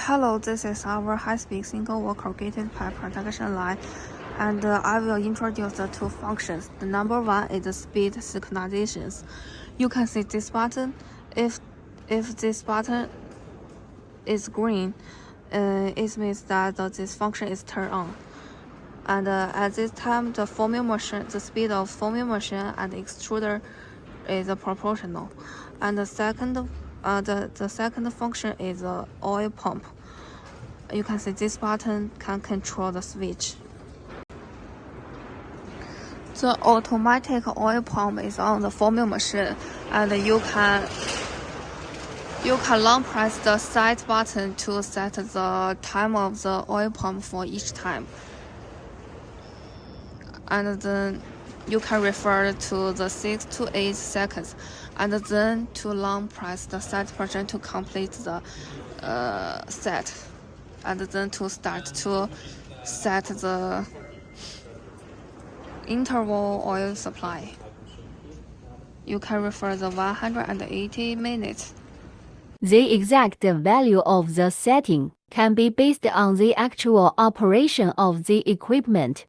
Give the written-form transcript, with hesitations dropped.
Hello, this is our high-speed single-wall corrugated pipe production line, and I will introduce the two functions. The number one is the speed synchronization. You can see this button. If this button is green, it means that this function is turned on. And at this time, the speed of forming machine and extruder is proportional. And the second function is the oil pump. You can see this button can control the switch. The automatic oil pump is on the forming machine, and you can long press the set button to set the time of the oil pump for each time. And then you can refer to the 6 to 8 seconds, and then to long press the set button to complete the set, and then to start to set the interval oil supply. You can refer the 180 minutes. The exact value of the setting can be based on the actual operation of the equipment.